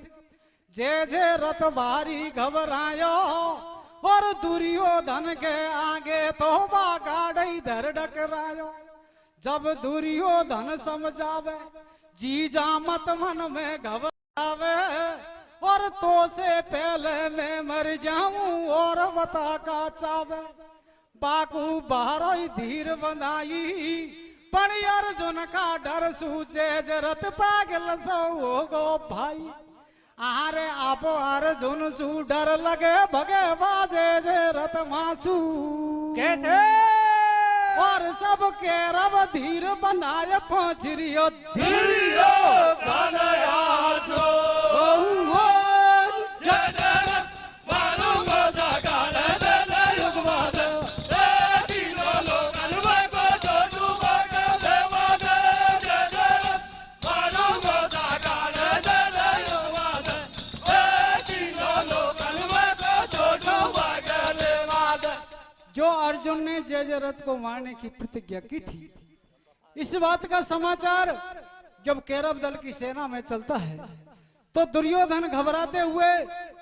जय रथ भारी घबरायो और दुर्योधन के आगे तो बागाड़ी धर डकरायो। जब दुर्योधन समझावे जीजा मत मन में घबरावे और तो से पहले मैं मर जाऊं और बता का चावे। बाकू बारो धीर बनाई पण अर्जुन का डर सूचे रथ पागल सो हो गो भाई। आरे आप अर्जुन सु डर लगे भगे बाजे जे रथ मासू कैसे और सब के रब धीर बनाए पहुंच रियो धीरो धनयासो जय जय मारू गोदा गाने दे युगवाद तीनों लोकन में को छोटू बागे देवा दे जय जय मारू गोदा गाने दे युगवाद तीनों लोकन में को छोटू बागे देवा दे। जो अर्जुन ने जय रथ को मारने की प्रतिज्ञा की थी, इस बात का समाचार जब कौरव दल की सेना में चलता है तो दुर्योधन घबराते हुए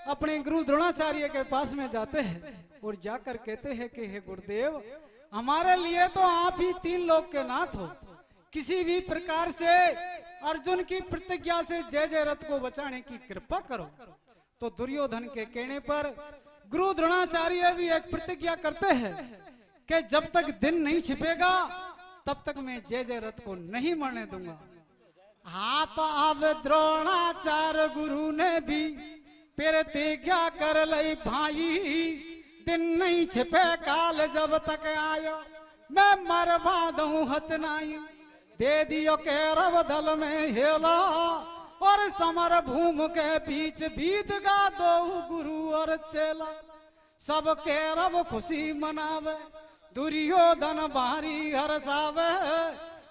अपने गुरु द्रोणाचार्य के पास में जाते हैं और जाकर कहते हैं कि हे गुरुदेव, हमारे लिए तो आप ही 3 लोक के नाथ हो, किसी भी प्रकार से अर्जुन की प्रतिज्ञा से जय रथ को बचाने की कृपा करो। तो दुर्योधन के कहने पर गुरु द्रोणाचार्य भी एक प्रतिज्ञा करते हैं कि जब तक दिन नहीं छिपेगा तब तक मैं जय रथ को नहीं मरने दूंगा। हाँ तो अब द्रोणाचार्य गुरु ने भी प्रतिज्ञा कर ली भाई, दिन नहीं छिपे काल जब तक आयो मैं मरवा दूं हतनाई। दे दियो कौरव दल में हेला और समर भूमि के बीच बीत गा दो गुरु और चेला। सब कौरव खुशी मनावे, दुर्योधन भारी हर्षावे,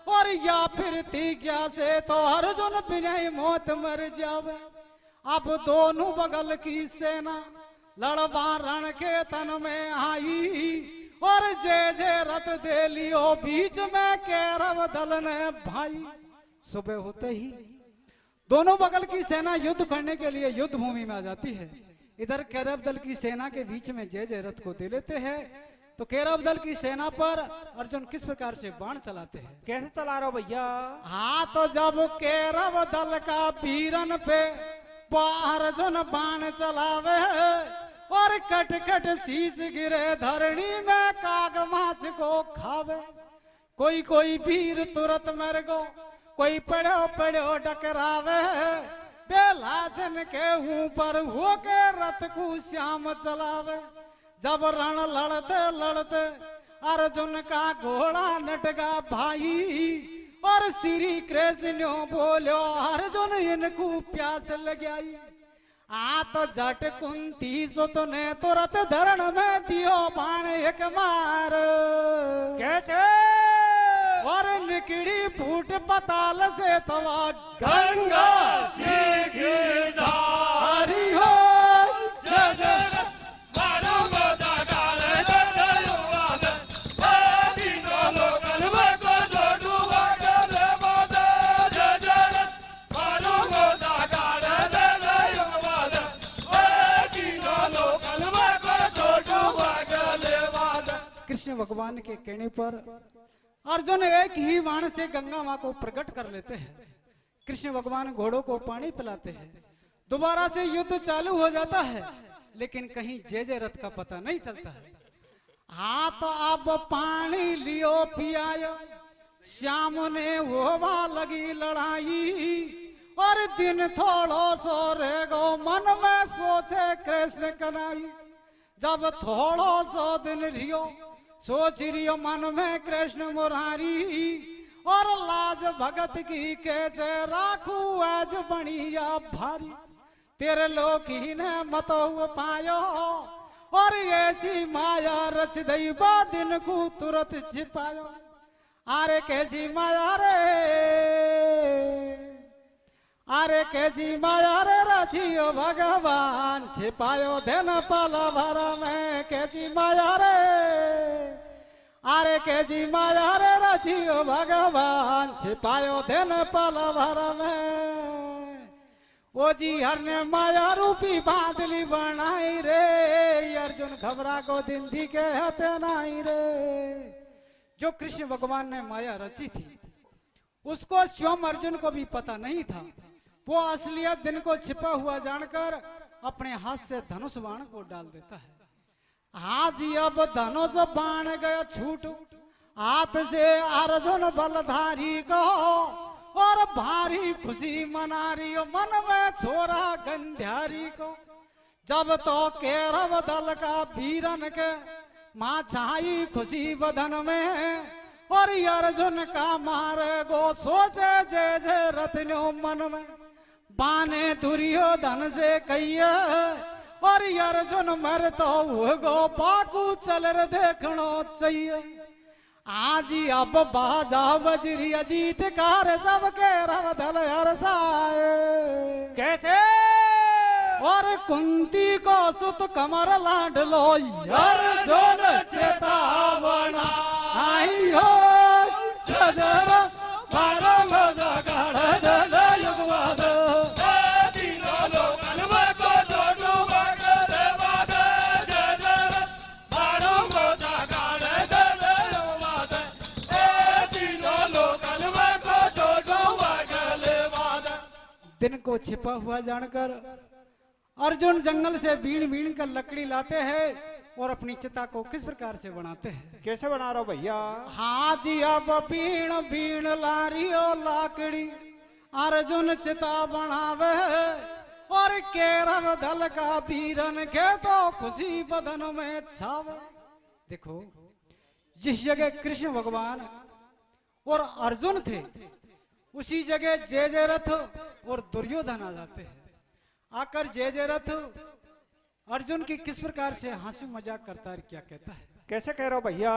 और या फिर प्रतिज्ञा से तो अर्जुन बिना मौत मर जावे। अब दोनों बगल की सेना लड़वा रण के तन में आई और जय रथ दे लियो बीच में कौरव दल ने भाई। सुबह होते ही दोनों बगल की सेना युद्ध करने के लिए युद्ध भूमि में आ जाती है। इधर कौरव दल की सेना के बीच में जय रथ को दे लेते हैं। तो कौरव दल की सेना पर अर्जुन किस प्रकार से बाण चलाते हैं, कैसे चला रहे हो भैया? हाँ तो जब कौरव दल का वीरन पे अर्जुन बाण चलावे और कट कट शीश गिरे धरणी में काग माछ को खावे। कोई कोई वीर तुरंत मर गो, कोई पड़ो पड़ो टकरावे। बेलासन के ऊपर होके रथ को श्याम चलावे। जब रण लड़ते लड़ते अर्जुन का घोड़ा नटगा भाई और श्री कृष्ण बोलो अर्जुन इनको प्यास लगाई। आ तो जट कुंती सुत ने तुरंत धरण में दियो बाण एक मार। कैसे और निकड़ी फूट पताल से तवा गंगा जी की धारी हो। जय जय मारू गोदा गाने दे युगवाद तीनों लोकन में को छोटू बागे देवा दे जय जय मारू गोदा गाने दे युगवाद तीनों लोकन में को छोटू बागे देवा दे। कृष्ण भगवान के कहने पर अर्जुन एक ही बाण से गंगा मां को प्रकट कर लेते हैं। कृष्ण भगवान घोड़ों को पानी पिलाते हैं। दोबारा से युद्ध चालू हो जाता है, लेकिन कहीं जय रथ का पता नहीं चलता है। हाँ तो अब पानी लियो पियायो, श्याम ने होवा लगी लड़ाई और दिन थोड़ो सो रह गो मन में सोचे कृष्ण कनाई। जब थोड़ो सो दिन रियो सोच रियो मन में कृष्ण मुरारी और लाज भगत की कैसे राखू आज बनिया भारी। तेरे लोग ही ने मत पायो और ऐसी माया रच दई बा दिन को तुरंत छिपायो। अरे कैसी माया रे, अरे कैसी माया रे रचियो भगवान छिपायो धन पल भर में। कैसी माया रे, अरे कैसी माया रे रचियो भगवान छिपायो धन पल भर में। वो जी हर ने माया रूपी बादली बनाई रे, अर्जुन घबरा को दिन थी के हते नहीं रे। जो कृष्ण भगवान ने माया रची थी उसको स्वयं अर्जुन को भी पता नहीं था। वो असलियत दिन को छिपा हुआ जानकर अपने हाथ से धनुष बाण को डाल देता है। हाँ जी अब धनुष बाण गया छूट हाथ से अर्जुन बलधारी को और भारी खुशी मना रही हो मन में छोरा गंध्यारी को। जब तो केरव दल का वीरन के माँ छाई खुशी बदन में, और अर्जुन का मारे गो सोचे जय जय रत्नो मन में। बाने दुर्योधन से कहिए और अर्जुन मर तो गो पाकू चल रे देखनो चाहिए। आज अब बाजा बजरी अजीत कार सबके रव दल हरसाए। कैसे और कुंती को सुत कमर लाडलो अर्जुन चेतावना आई हो जजर मारो जगड़ दल युगवाद। तीनों लोकन में को छोटू बगले वाद जजर मारो जगाड़ दल युगवाद। तीनों लोकन में को छोटू बगले वाद। दिन को छिपा हुआ जानकर अर्जुन जंगल से बीन बीन कर लकड़ी लाते हैं और अपनी चिता को किस प्रकार से बनाते हैं। कैसे बना रहे हो भैया? हाँ जी अब बीण बीण लारियो लाकड़ी अर्जुन चिता बनावे, और केरव दल का वीरन के तो खुशी बदन में छावे। देखो जिस जगह कृष्ण भगवान और अर्जुन थे उसी जगह जय जय रथ और दुर्योधन आ जाते हैं। आकर जय जय रथ अर्जुन की किस प्रकार से हंसी मजाक करता है, क्या कहता है? कैसे कह रहे हो भैया?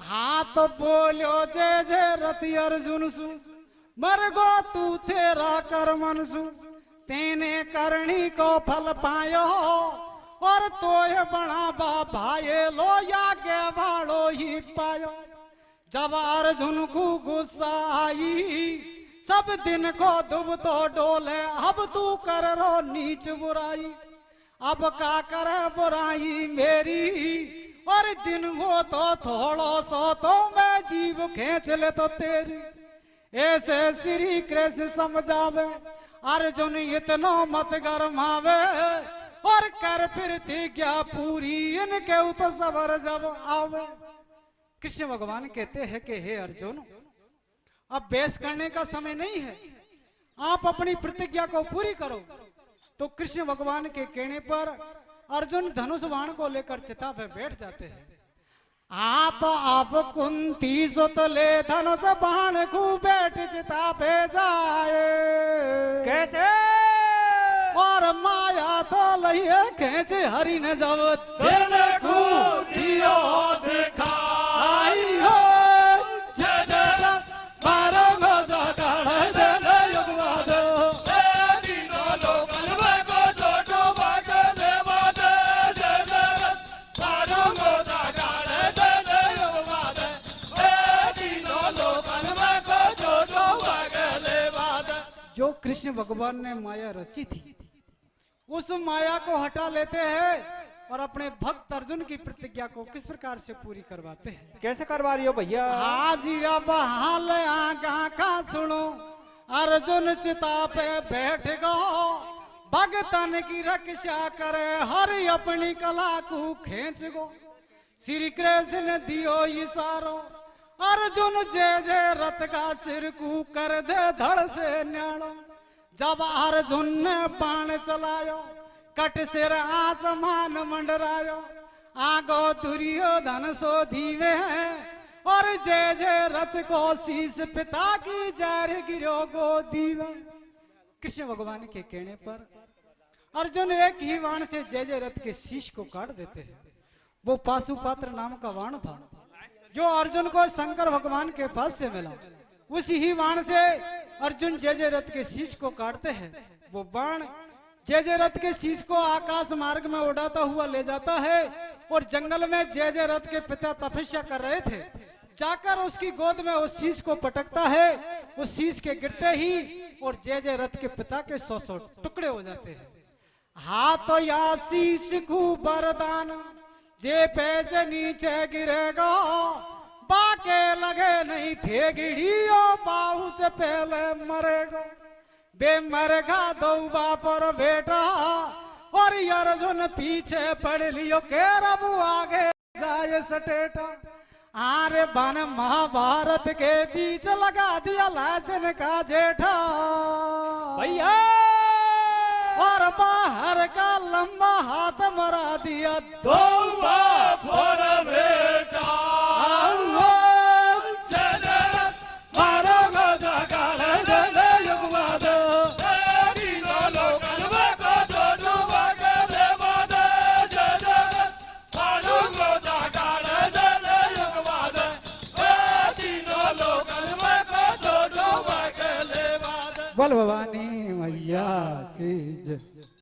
हाँ तो बोलो जय जय रथ अर्जुन सु मर गो तू तेरा कर मनसु। तेने करणी को फल पायो और तोय बना भाई लो या के वालो ही पायो। जब अर्जुन को गुस्सा आई सब दिन को दुब तो डोले, अब तू कर रो नीच बुराई। अब का करे बुराई मेरी और दिन हो तो थोड़ो सो तो मैं जीव खेच ले तो तेरी। ऐसे श्री कृष्ण समझावे अर्जुन इतना मत गरमावे, और कर प्रतिज्ञा पूरी इनके उत सबर जब आवे। कृष्ण भगवान कहते हैं कि हे अर्जुन अब बहस करने का समय नहीं है, आप अपनी प्रतिज्ञा को पूरी करो। तो कृष्ण भगवान के कहने पर अर्जुन धनुष बाण को लेकर चिता पे बैठ जाते हैं। हाँ तो अब कुंती सुत ले धनुष बाण को बैठ चिता पे जाए। कैसे? और माया तो लइए खेच हरि न जब दिन को दियो देखा आई हो जो कृष्ण भगवान ने माया रची थी उस माया को हटा लेते हैं और अपने भक्त अर्जुन की प्रतिज्ञा को किस प्रकार से पूरी करवाते हैं। कैसे करवा रही हो भैया? हाँ जी अब हाल आगा का सुनो अर्जुन चिता पे बैठ गो, भगतन की रक्षा करे हरि अपनी कला को खींच गो। श्री कृष्ण दियो इशारो अर्जुन जय जय रथ का सिर को कर दे धड़ से न्याणो। जब अर्जुन ने बाण चलायो कट सिर आसमान मंडरायो, आगो दुर्योधन सो धीवे और जय जय रथ को शीश पिता की जार गिरो गोदी में। कृष्ण भगवान के कहने पर अर्जुन एक ही बाण से जय जय रथ के शीश को काट देते हैं। वो पाशुपात्र नाम का बाण था जो अर्जुन को शंकर भगवान के पास से मिला। उसी ही बाण से अर्जुन जय जय रथ के शीश को काटते हैं। वो बाण जय जय रथ के शीश को आकाश मार्ग में उड़ाता हुआ ले जाता है और जंगल में जय जय रथ के पिता तपस्या कर रहे थे, जाकर उसकी गोद में उस शीश को पटकता है। उस शीश के गिरते ही और जय जय रथ के पिता के 100 टुकड़े हो जाते हैं। हाथ या शीश को वरदान जे पैज नीचे गिरेगा, बाके लगे नहीं थे गिड़ियो बाहू से पहले मरेगा। बेमरगा दो बाप और बेटा और अर्जुन पीछे पड़ लियो के रब आगे जाए सटेटा। आरे बन महाभारत के बीच लगा दिया लहसुन का जेठा भैया और बाहर का लंबा हाथ मरा दिया दो फोर बेटा मारो गो काल जल युगवाद तीनों लोकन में को डूबा के देवाद मारो गो काल जल युगवाद तीनों लोकन में को डूबा के देवाद। बोल भवानी मैया की जय।